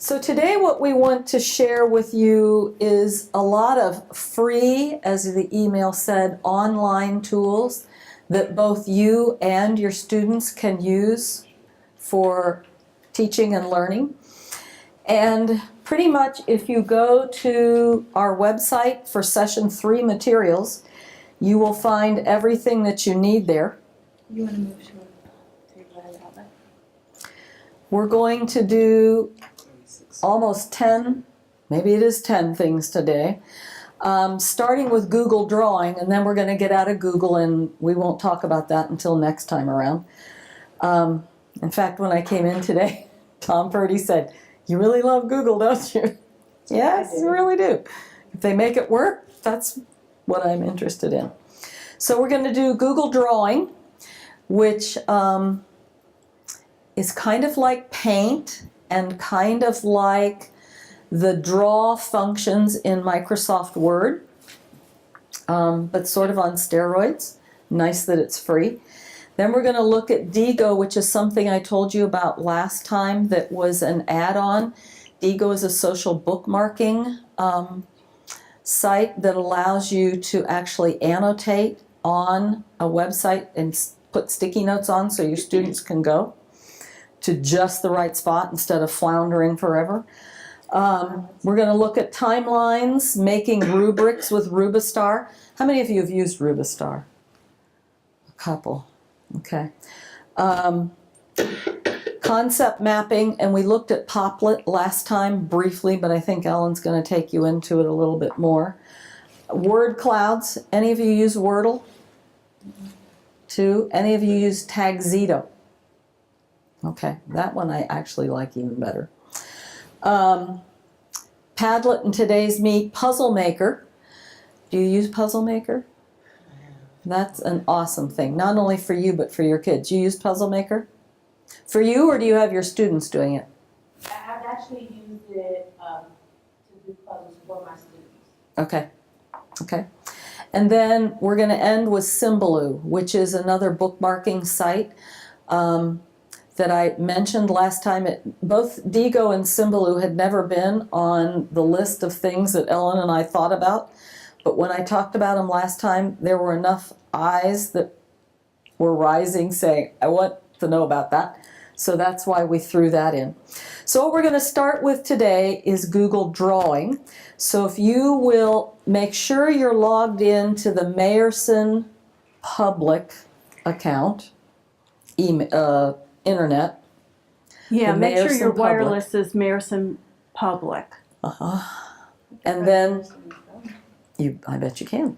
So today what we want to share with you is a lot of free, as the email said, online tools that both you and your students can use for teaching and learning. And pretty much if you go to our website for session 3 materials, you will find everything that you need there. You want to move to a outlet? We're going to do almost 10, maybe it is 10 things today, starting with Google Drawing, and then we're going to get out of Google and we won't talk about that until next time around. In fact, when I came in today, Tom Purdy said, "You really love Google, don't you?" Yes, I really do. If they make it work, that's what I'm interested in. So we're going to do Google Drawing, which is kind of like Paint and kind of like the draw functions in Microsoft Word, but sort of on steroids. Nice that it's free. Then we're going to look at Diigo, which is something I told you about last time that was an add-on. Diigo is a social bookmarking site that allows you to actually annotate on a website and put sticky notes on so your students can go to just the right spot instead of floundering forever. We're going to look at timelines, making rubrics with Rubistar. How many of you have used Rubistar? A couple. Okay. Concept mapping, and we looked at Poplet last time briefly, but I think Ellen's going to take you into it a little bit more. Word clouds. Any of you use Wordle? 2. Any of you use Tagxedo? Okay, that one I actually like even better. Padlet and today's meet, Puzzle Maker. Do you use Puzzle Maker? That's an awesome thing, not only for you but for your kids. You use Puzzle Maker? For you, or do you have your students doing it? I've actually used it to do puzzles for my students. Okay, okay. And then we're going to end with Symbaloo, which is another bookmarking site that I mentioned last time. Both Diigo and Symbaloo had never been on the list of things that Ellen and I thought about. But when I talked about them last time, there were enough eyes that were rising saying, I want to know about that. So that's why we threw that in. So what we're going to start with today is Google Drawing. So if you will make sure you're logged in to the Mayerson public account, internet. Yeah, make sure your Mayerson wireless is Mayerson Public. And then, I bet you can.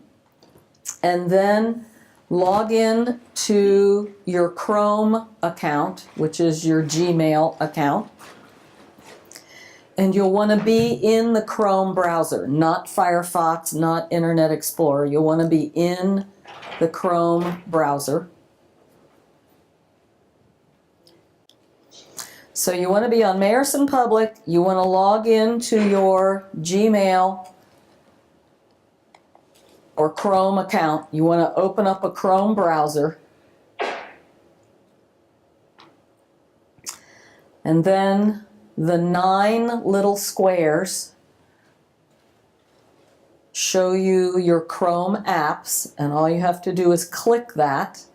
And then log in to your Chrome account, which is your Gmail account. And you'll want to be in the Chrome browser, not Firefox, not Internet Explorer. You'll want to be in the Chrome browser. So you want to be on Mayerson Public. You want to log into your Gmail or Chrome account. You want to open up a Chrome browser. And then the 9 little squares show you your Chrome apps, and all you have to do is click that.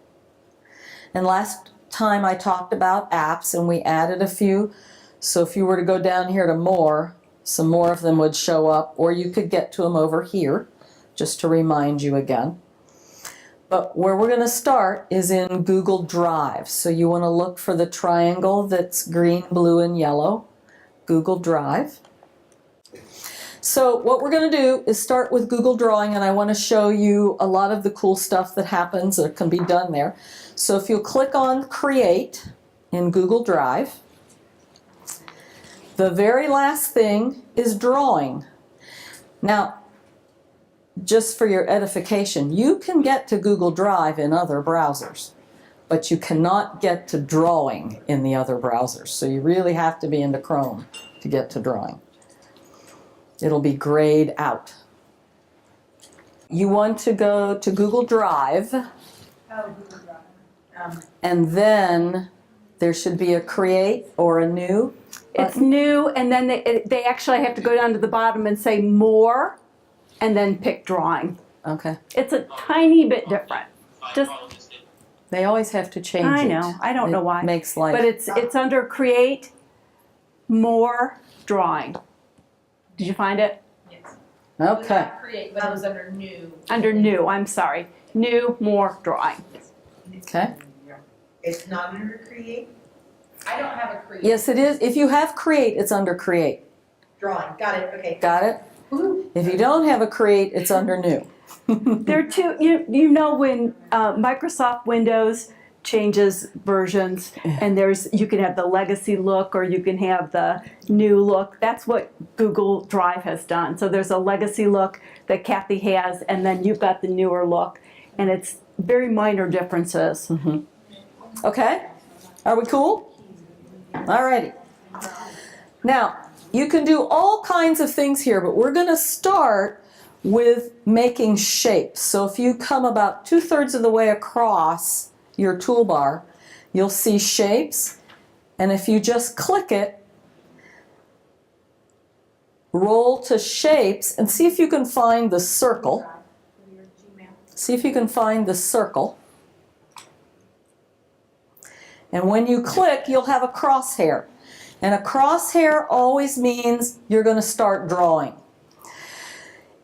And last time I talked about apps and we added a few. So if you were to go down here to more, some more of them would show up, or you could get to them over here, just to remind you again. But where we're going to start is in Google Drive. So you want to look for the triangle that's green, blue, and yellow. Google Drive. So what we're going to do is start with Google Drawing, and I want to show you a lot of the cool stuff that happens or can be done there. So if you'll click on Create in Google Drive, the very last thing is Drawing. Now, just for your edification, you can get to Google Drive in other browsers, but you cannot get to Drawing in the other browsers. So you really have to be into Chrome to get to Drawing. It'll be grayed out. You want to go to Google Drive, Oh, Google Drive. and then There should be a create or a new. It's new, and then they actually have to go down to the bottom and say more, and then pick drawing. Okay. It's a tiny bit different. Just, They always have to change I it. know, I don't know why. It makes life. But it's under create, more, drawing. Did you find it? Yes. Okay. Create, but it was under new. Under new, I'm sorry. New, more, drawing. Okay. It's not under create? I don't have a create. Yes, it is. If you have create, it's under create. Drawing, got it, okay. Got it? If you don't have a create, it's under new. There are two, you know when Microsoft Windows changes versions and you can have the legacy look or you can have the new look. That's what Google Drive has done. So there's a legacy look that Kathy has and then you've got the newer look and it's very minor differences. Okay? Are we cool? Alrighty. Now, you can do all kinds of things here, but we're going to start with making shapes. So if you come about 2/3 of the way across your toolbar, you'll see shapes. And if you just click it, roll to shapes, and see if you can find the circle. See if you can find the circle. And when you click, you'll have a crosshair. And a crosshair always means you're going to start drawing.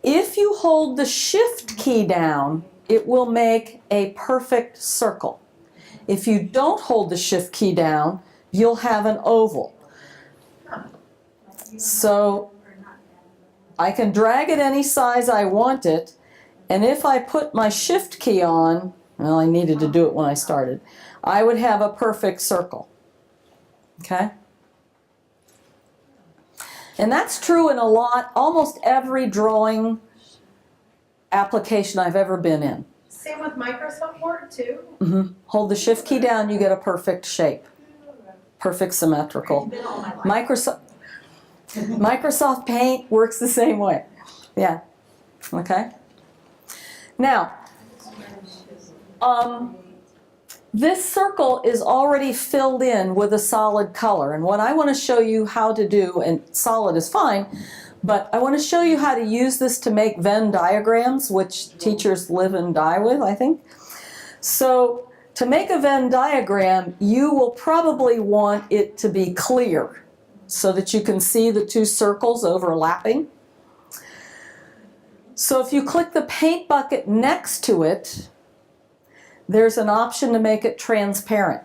If you hold the Shift key down, it will make a perfect circle. If you don't hold the Shift key down, you'll have an oval. So I can drag it any size I want it, and if I put my Shift key on, well, I needed to do it when I started, I would have a perfect circle. Okay? And that's true in almost every drawing application I've ever been in. Same with Microsoft Word too? Hold the Shift key down, you get a perfect shape. Perfect symmetrical. Been all my life. Microsoft Paint works the same way. Yeah. Okay? Now, this circle is already filled in with a solid color, and what I want to show you how to do, and solid is fine, but I want to show you how to use this to make Venn diagrams, which teachers live and die with, I think. So to make a Venn diagram, you will probably want it to be clear so that you can see the two circles overlapping. So if you click the paint bucket next to it, there's an option to make it transparent.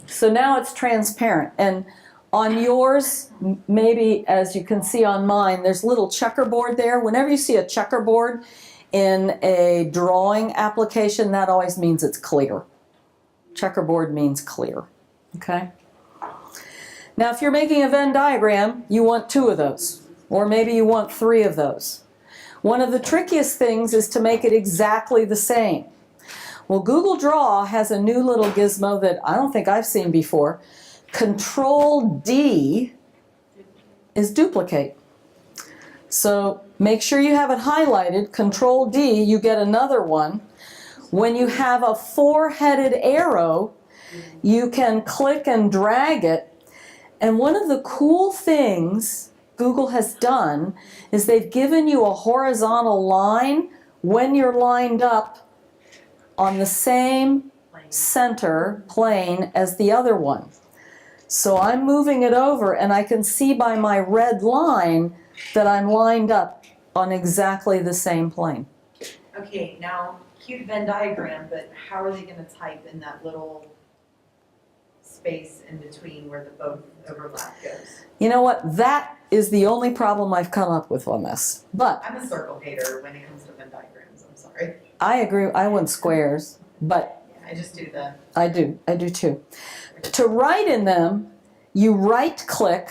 So now it's transparent. And on yours, maybe as you can see on mine, there's a little checkerboard there. Whenever you see a checkerboard in a drawing application, that always means it's clear. Checkerboard means clear. Okay? Now if you're making a Venn diagram, you want 2 of those. Or maybe you want 3 of those. One of the trickiest things is to make it exactly the same. Well, Google Draw has a new little gizmo that I don't think I've seen before. Control D is duplicate. So make sure you have it highlighted. Control D, you get another one. When you have a 4-headed arrow, you can click and drag it. And one of the cool things Google has done is they've given you a horizontal line when you're lined up on the same center plane as the other one. So I'm moving it over and I can see by my red line that I'm lined up on exactly the same plane. Okay, now, cute Venn diagram, but how are they gonna type in that little space in between where the both overlap goes? You know what? That is the only problem I've come up with on this. But I'm a circle hater when it comes to Venn diagrams, I'm sorry. I agree, I want squares, but Yeah, I just do the, I do too. To write in them, you right click.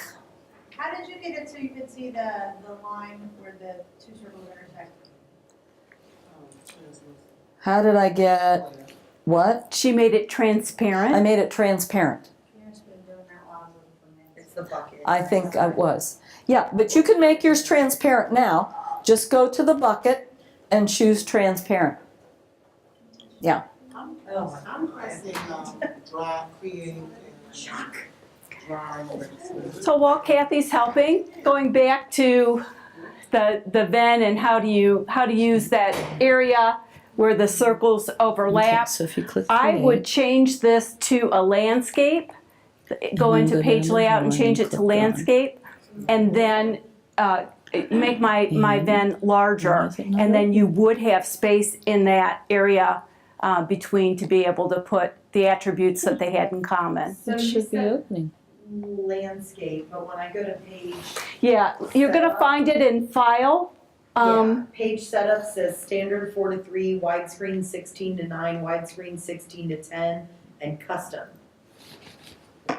How did you get it so you could see the line where the 2 circles intersect? How did I get what? She made it transparent. I made it transparent. Karen's been doing that while I was looking for minutes. it's the bucket. I think I was. Yeah, but you can make yours transparent now. Just go to the bucket and choose transparent. Yeah. Oh my I'm pressing, dry, create, and dry. So while Kathy's helping, going back to the Venn and how to use that area where the circles Okay, overlap, so if you click I create, would change this to a landscape. Go then into go page down to layout and drawing change and it to click drawing. landscape, and then make my And Venn larger, why is it not and then open? you would have space in that area between to be able to put the attributes that they had in common. So It you should be said opening. landscape, but when I go to page, Yeah, you're gonna Setup. find it in File. yeah, page setup says standard 4:3, widescreen 16:9, widescreen 16:10, and custom. It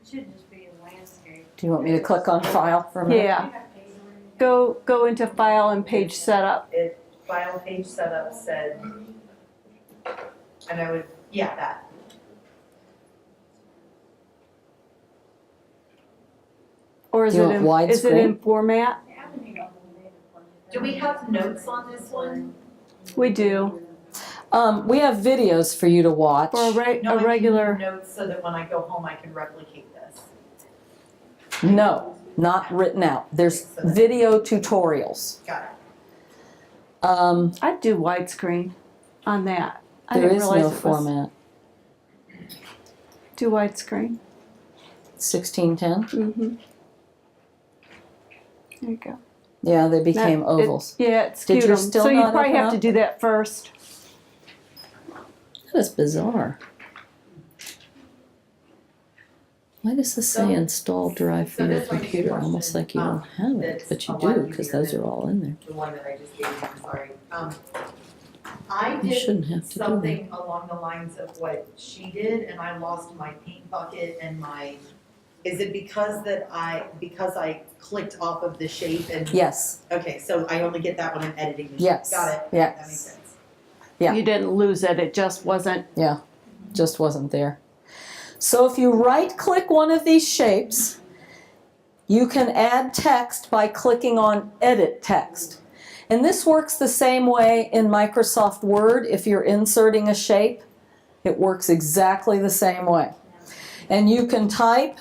should just be a landscape. Do you want me to click on file for a minute? Yeah, go into File and Page Setup. File page setup said, and I would, yeah, that. Or is Do you it want is it in widescreen? format? Do we have notes on this one? We do. We have videos for you to watch. For No, I a mean regular, notes so that when I go home I can replicate this. No, not written out. There's video tutorials. Got it. I'd do widescreen on that. I There didn't is realize no it was. format. Do widescreen. 1610. Mm-hmm. There you go. Yeah, they became That- ovals. Yeah, it Did skewed them. yours still So you not probably open have to up? do that first. That is bizarre. Why does this say install drive for so your this might be a computer? Almost question, like you don't have it, that's but you a lot do because easier those than- are all in there. The one that I just gave you, I'm sorry. I You did shouldn't have to do that. something along the lines of what she did, and I lost my paint bucket and my, is it because I clicked off of the shape and? Yes, Okay, so I only get that when I'm editing the shape. yes, Got it. yes. That makes sense. Yeah. You didn't lose it. It just wasn't. just wasn't there. So if you right click one of these shapes, you can add text by clicking on edit text. And this works the same way in Microsoft Word. If you're inserting a shape, it works exactly the same way. And you can type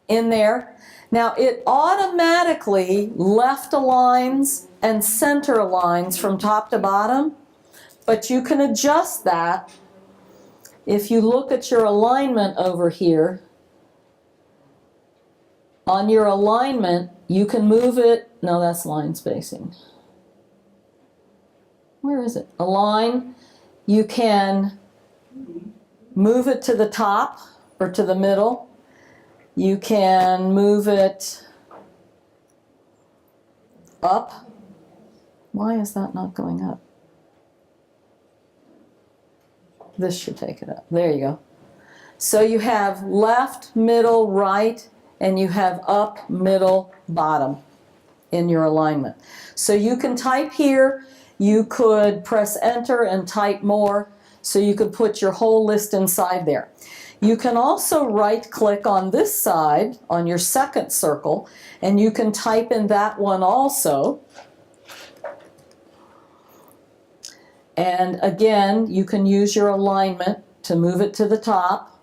in there. Now it automatically left aligns and center aligns from top to bottom, but you can adjust that. If you look at your alignment over here, on your alignment, you can move it. No, that's line spacing. Where is it? Align. You can move it to the top or to the middle. You can move it up. Why is that not going up? This should take it up. There you go. So you have left, middle, right, and you have up, middle, bottom in your alignment. So you can type here, you could press enter and type more, so you could put your whole list inside there. You can also right click on this side, on your second circle, and you can type in that one also. And again, you can use your alignment to move it to the top.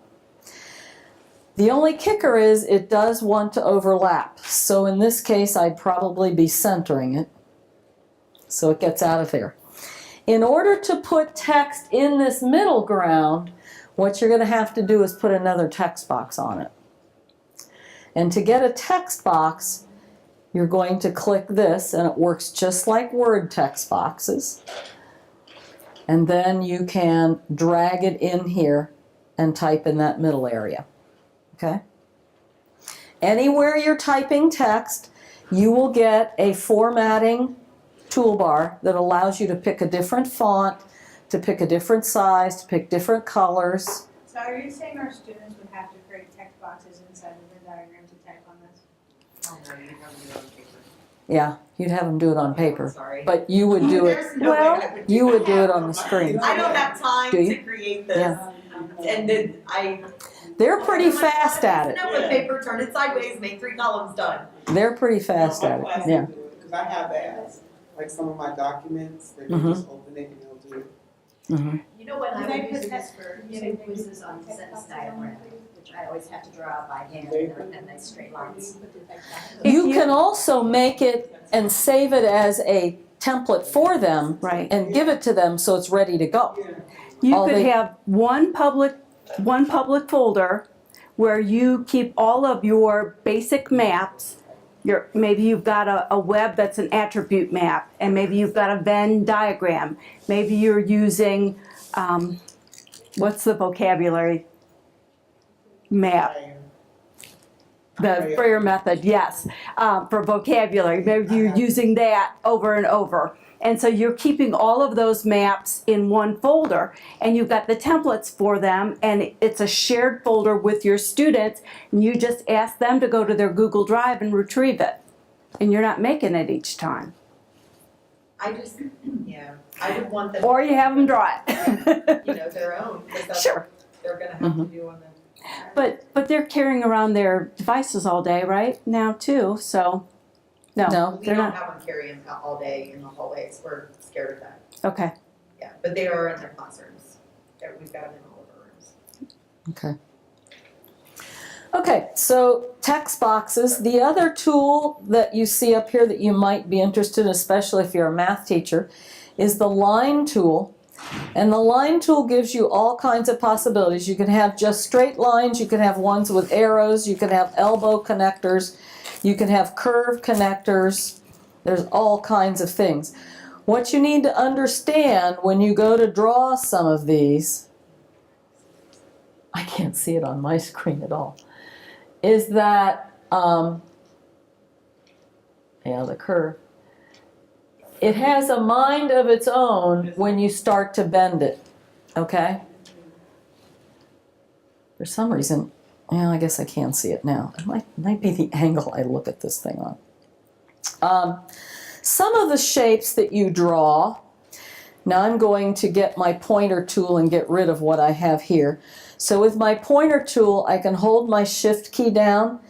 The only kicker is it does want to overlap. So in this case, I'd probably be centering it so it gets out of there. In order to put text in this middle ground, what you're going to have to do is put another text box on it. And to get a text box, you're going to click this, and it works just like Word text boxes. And then you can drag it in here and type in that middle area. Okay? Anywhere you're typing text, you will get a formatting toolbar that allows you to pick a different font, to pick a different size, to pick different colors. So are you saying our students would have to create text boxes inside the Venn diagram to type on this? Oh, no, you have to do it on paper. Yeah, you'd have them do it on paper, Sorry. but you would do it. There's no way Well, I would You would do it that. on the screen. I don't have time Do you? to create this. Yeah. And then They're pretty fast at it. No, with paper, turn it sideways, make 3 columns, done. They're pretty fast at it. Yeah. Because I have that, like some of my documents, they can Mhm. just open it and they'll do it. You know what I They would put use that- this for giving quizzes on sentence diagram, which I always have to draw out by hand, and they're nice straight lines. You can also make it and save it as a template for them Right. and give it to them so it's ready to go. You All could they- have one public folder where you keep all of your basic maps. Maybe you've got a web that's an attribute map, and maybe you've got a Venn diagram. Maybe you're using, what's the vocabulary map? The Freyer method, yes, for vocabulary. Maybe you're using that over and over. And so you're keeping all of those maps in one folder, and you've got the templates for them, and it's a shared folder with your students, and you just ask them to go to their Google Drive and retrieve it. And you're not making it each time. I just, yeah, I would want them. Or you have them draw it. You know, their own, because that's Sure. what they're gonna have to do on the. But they're carrying around their devices all day, right, now too, so, no, We they're don't not. have them carry them out all day in the hallways, we're scared of that, Okay, yeah, but they are in their classrooms. We've got them in all of our rooms. Okay. Okay, so text boxes. The other tool that you see up here that you might be interested in, especially if you're a math teacher, is the line tool. And the line tool gives you all kinds of possibilities. You can have just straight lines, you can have ones with arrows, you can have elbow connectors, you can have curve connectors. There's all kinds of things. What you need to understand when you go to draw some of these, I can't see it on my screen at all, is that, the curve. It has a mind of its own when you start to bend it, okay? For some reason, well, I guess I can see it now. It might be the angle I look at this thing on. Some of the shapes that you draw, now I'm going to get my pointer tool and get rid of what I have here. So with my pointer tool, I can hold my shift key down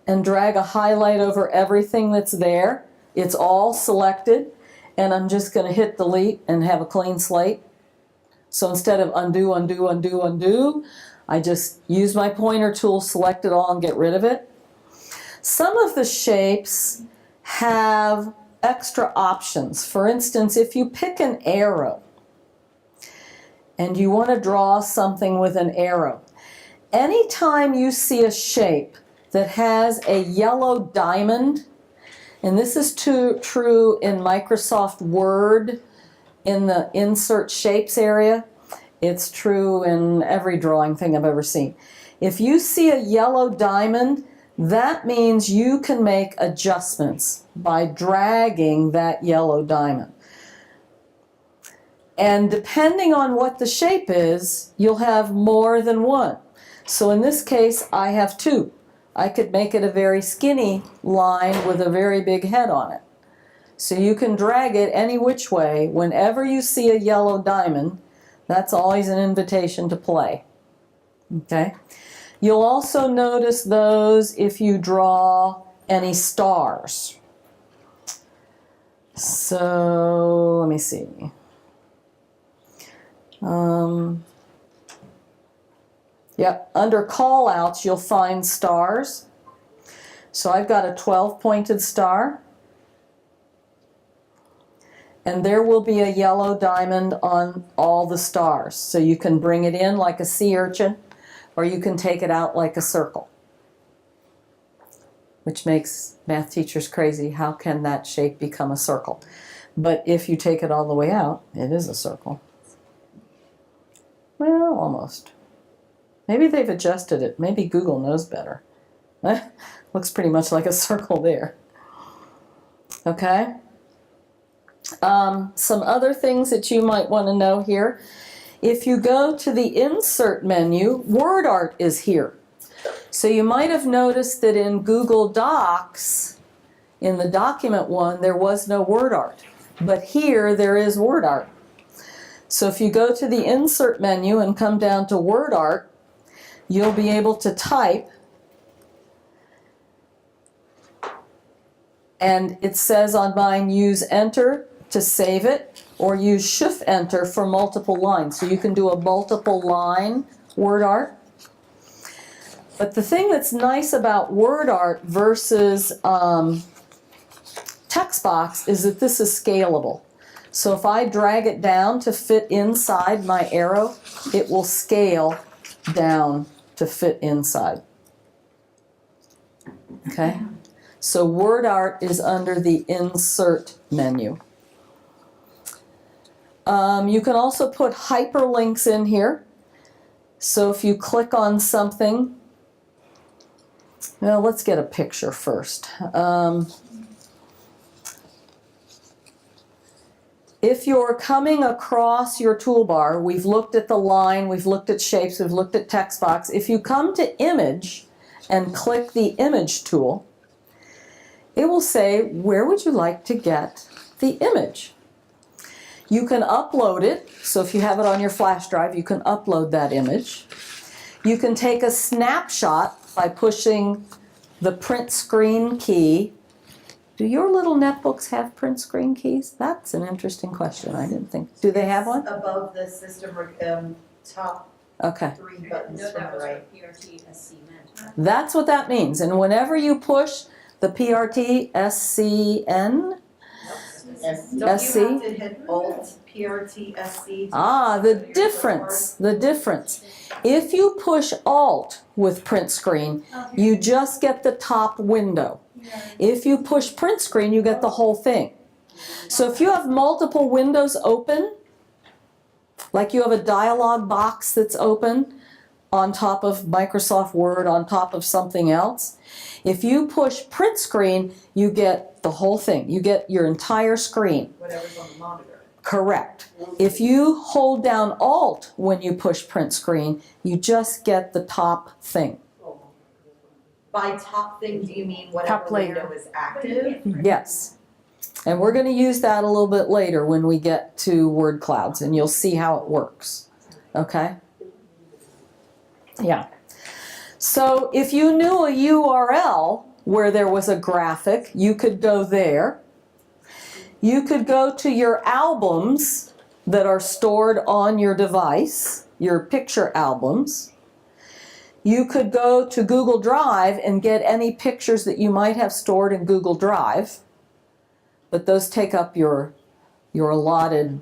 and drag a highlight over everything that's there. It's all selected, and I'm just going to hit delete and have a clean slate. So instead of undo, undo, undo, undo, I just use my pointer tool, select it all, and get rid of it. Some of the shapes have extra options. For instance, if you pick an arrow and you want to draw something with an arrow, anytime you see a shape that has a yellow diamond, and this is true in Microsoft Word in the insert shapes area, it's true in every drawing thing I've ever seen. If you see a yellow diamond, that means you can make adjustments by dragging that yellow diamond. And depending on what the shape is, you'll have more than one. So in this case, I have two. I could make it a very skinny line with a very big head on it. So you can drag it any which way. Whenever you see a yellow diamond, that's always an invitation to play. Okay? You'll also notice those if you draw any stars. So, let me see. Under call-outs, you'll find stars. So I've got a 12-pointed star. And there will be a yellow diamond on all the stars. So you can bring it in like a sea urchin, or you can take it out like a circle. Which makes math teachers crazy. How can that shape become a circle? But if you take it all the way out, it is a circle. Well, almost. Maybe they've adjusted it. Maybe Google knows better. Looks pretty much like a circle there. Okay? Some other things that you might want to know here. If you go to the Insert menu, Word Art is here. So you might have noticed that in Google Docs, in the document one, there was no Word Art. But here, there is Word Art. So if you go to the Insert menu and come down to Word Art, you'll be able to type, and it says on mine, use Enter to save it, or use Shift Enter for multiple lines. So you can do a multiple line word art. But the thing that's nice about word art versus text box is that this is scalable. So if I drag it down to fit inside my arrow, it will scale down to fit inside. Okay? So word art is under the Insert menu. You can also put hyperlinks in here. So if you click on something, well, let's get a picture first. If you're coming across your toolbar, we've looked at the line, we've looked at shapes, we've looked at text box. If you come to image and click the image tool, it will say, where would you like to get the image? You can upload it. So if you have it on your flash drive, you can upload that image. You can take a snapshot by pushing the print screen key. Do your little netbooks have print screen keys? That's an interesting question. I didn't think. Do they have one? Above the system, top Okay. 3 buttons from the right. PRTSC meant. That's what that means. And whenever you push the PRTSCN, Don't SC? you have to hit Alt PRTSC? the difference. If you push Alt with print screen, you just get the top window. If you push print screen, you get the whole thing. So if you have multiple windows open, like you have a dialog box that's open on top of Microsoft Word, on top of something else, if you push print screen, you get the whole thing. You get your entire screen. Whatever's on the monitor. Correct. If you hold down Alt when you push print screen, you just get the top thing. By top thing, do you mean Top whatever layer. window is active? Yes. And we're going to use that a little bit later when we get to word clouds, and you'll see how it works. Okay? Yeah. So if you knew a URL where there was a graphic, you could go there. You could go to your albums that are stored on your device, your picture albums. You could go to Google Drive and get any pictures that you might have stored in Google Drive, but those take up your allotted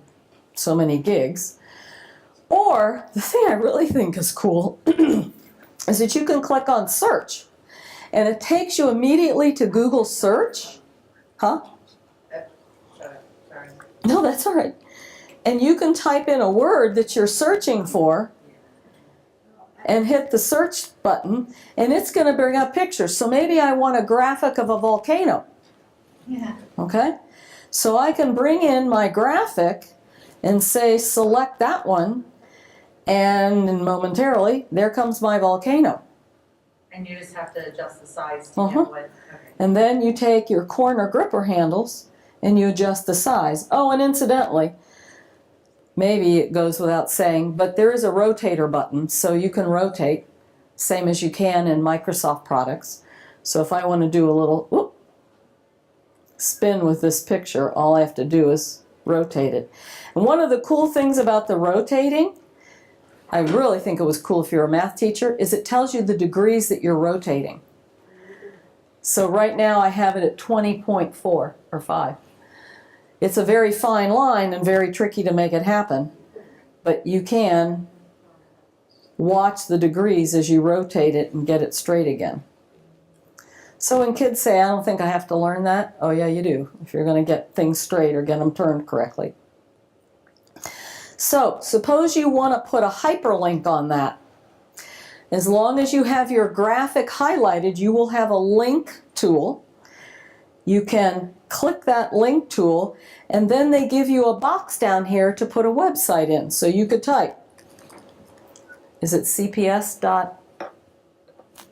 so many gigs. Or, the thing I really think is cool is that you can click on search, and it takes you immediately to Google search. Huh? Sorry. No, that's all right. And you can type in a word that you're searching for and hit the search button, and it's going to bring up pictures. So maybe I want a graphic of a volcano. Yeah. Okay? So I can bring in my graphic and say select that one, and momentarily there comes my volcano. And you just have to adjust the size to Uh-huh. get what, okay. And then you take your corner gripper handles and you adjust the size. Oh, and incidentally, maybe it goes without saying, but there is a rotator button, so you can rotate, same as you can in Microsoft products. So if I want to do a little spin with this picture, all I have to do is rotate it. And one of the cool things about the rotating, I really think it was cool if you're a math teacher, is it tells you the degrees that you're rotating. So right now I have it at 20.4 or 5. It's a very fine line and very tricky to make it happen, but you can watch the degrees as you rotate it and get it straight again. So when kids say, I don't think I have to learn that, oh yeah, you do, if you're going to get things straight or get them turned correctly. So suppose you want to put a hyperlink on that. As long as you have your graphic highlighted, you will have a link tool. You can click that link tool, and then they give you a box down here to put a website in. So you could type, is it CPS dot,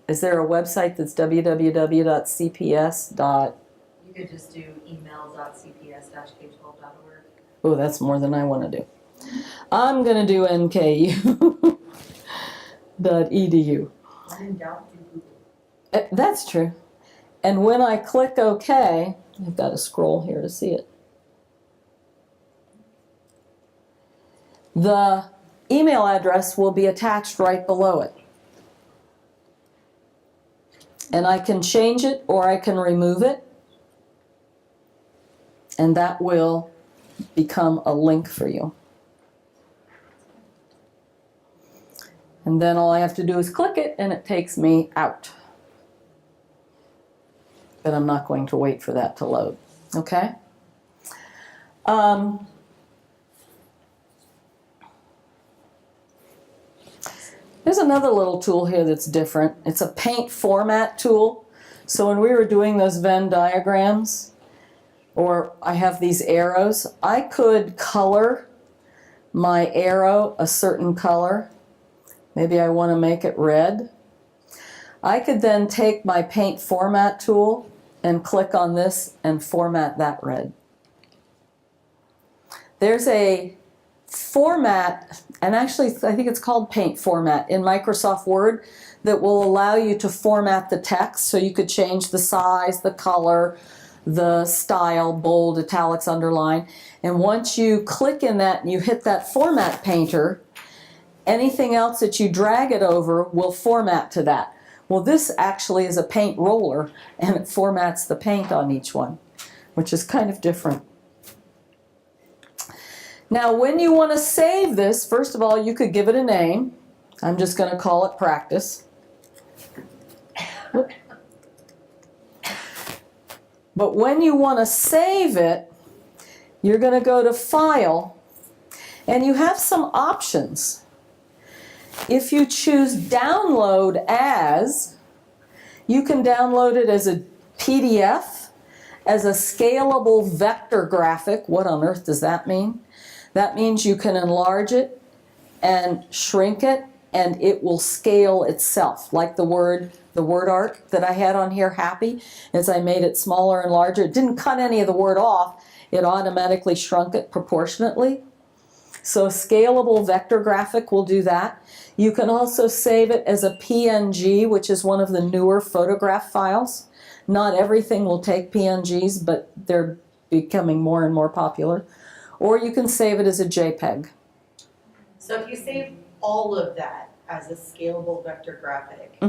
is there a website that's www.cps dot? You could just do email.cps-k12.org. Oh, that's more than I want to do. I'm going to do nku.edu. When in doubt, do Google. That's true. And when I click OK, I've got to scroll here to see it. the email address will be attached right below it. And I can change it or I can remove it. And that will become a link for you. And then all I have to do is click it and it takes me out. But I'm not going to wait for that to load. Okay? There's another little tool here that's different. It's a paint format tool. So when we were doing those Venn diagrams, or I have these arrows, I could color my arrow a certain color. Maybe I want to make it red. I could then take my paint format tool and click on this and format that red. There's a format, and actually I think it's called paint format in Microsoft Word, that will allow you to format the text, so you could change the size, the color, the style, bold, italics, underline. And once you click in that and you hit that format painter, anything else that you drag it over will format to that. Well, this actually is a paint roller, and it formats the paint on each one, which is kind of different. Now, when you want to save this, first of all, you could give it a name. I'm just going to call it practice. But when you want to save it, you're going to go to File, and you have some options. If you choose Download As, you can download it as a PDF, as a scalable vector graphic. What on earth does that mean? That means you can enlarge it and shrink it, and it will scale itself, like the word art that I had on here, happy. As I made it smaller and larger, it didn't cut any of the word off, it automatically shrunk it proportionately. So a scalable vector graphic will do that. You can also save it as a PNG, which is one of the newer photograph files. Not everything will take PNGs, but they're becoming more and more popular. Or you can save it as a JPEG. So if you save all of that as a scalable vector graphic,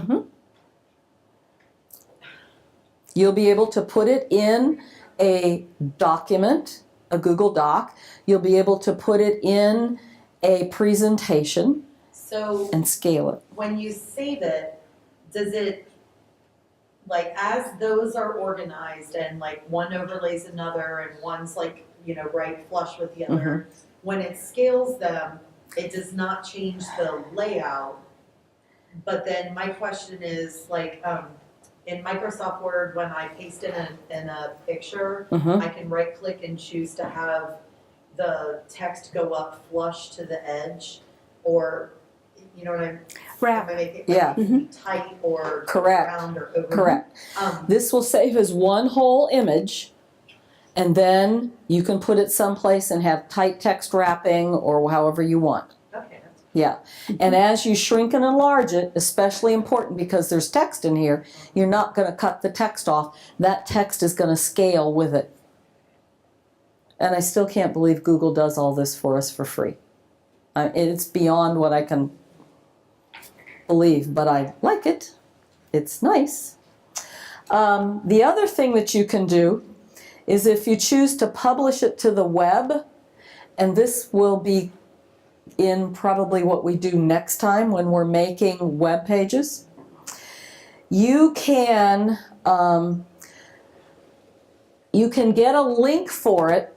you'll be able to put it in a document, a Google Doc. You'll be able to put it in a presentation so and scale it. when you save it, does it, like, as those are organized and like one overlays another and one's like, you know, right flush with the other, when it scales them, it does not change the layout. But then my question is, like, in Microsoft Word, when I paste in a picture, I can right click and choose to have the text go up flush to the edge, or, you know what I'm, Wrap. am I making, Yeah. tight or Correct. round or over? Correct. This will save as one whole image, and then you can put it someplace and have tight text wrapping or however you want. Okay, that's Yeah. And as you shrink and enlarge it, especially important because there's text in here, you're not going to cut the text off. That text is going to scale with it. And I still can't believe Google does all this for us for free. It's beyond what I can believe, but I like it. It's nice. The other thing that you can do is if you choose to publish it to the web, and this will be in probably what we do next time when we're making web pages, you can get a link for it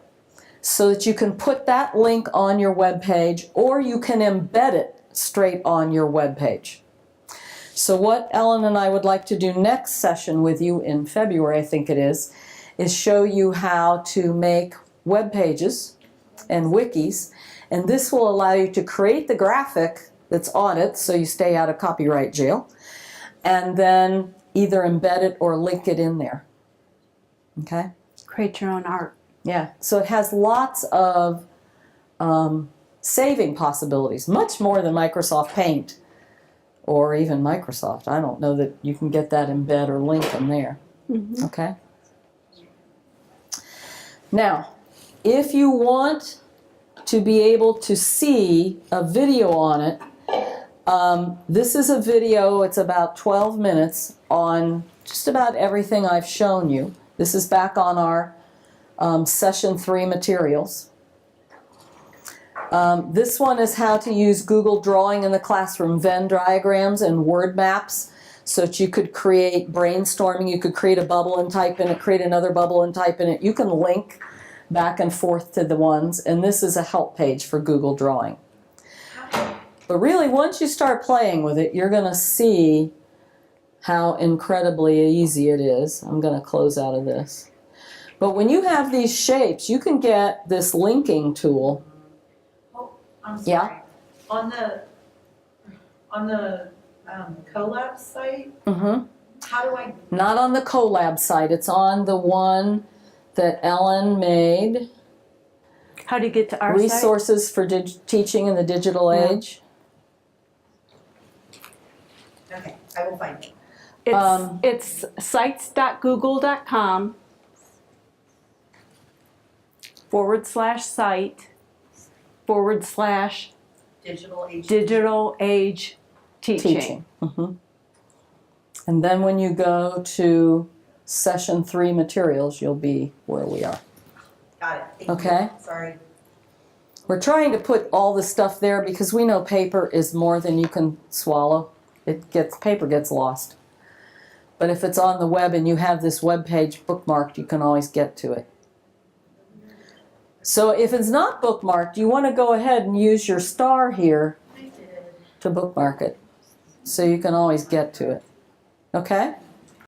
so that you can put that link on your web page, or you can embed it straight on your web page. So what Ellen and I would like to do next session with you in February, I think it is show you how to make web pages and wikis, and this will allow you to create the graphic that's on it so you stay out of copyright jail, and then either embed it or link it in there. Okay? Create your own art. Yeah, so it has lots of saving possibilities, much more than Microsoft Paint or even Microsoft. I don't know that you can get that embed or link in there. Okay? Now, if you want to be able to see a video on it. This is a video, it's about 12 minutes on just about everything I've shown you. This is back on our session 3 materials. This one is how to use Google Drawing in the classroom, Venn diagrams and word maps, so that you could create brainstorming. You could create a bubble and type in it, create another bubble and type in it. You can link back and forth to the ones, and this is a help page for Google Drawing. But really, once you start playing with it, you're going to see how incredibly easy it is. I'm going to close out of this. But when you have these shapes, you can get this linking tool. I'm sorry. Yeah. On the collab site, Mm-hmm. how do I, Not on the collab site. It's on the one that Ellen made. How do you get to our site? Resources for teaching in the digital Yeah. age. okay, I will find it. It's sites.google.com/site/digital age teaching. Mm-hmm. And then when you go to session 3 materials, you'll be where we are. Got it. Thank you. Okay. Sorry. We're trying to put all the stuff there because we know paper is more than you can swallow. Paper gets lost. But if it's on the web and you have this web page bookmarked, you can always get to it. So if it's not bookmarked, you want to go ahead and use your star here to bookmark it, so you can always get to it. Okay?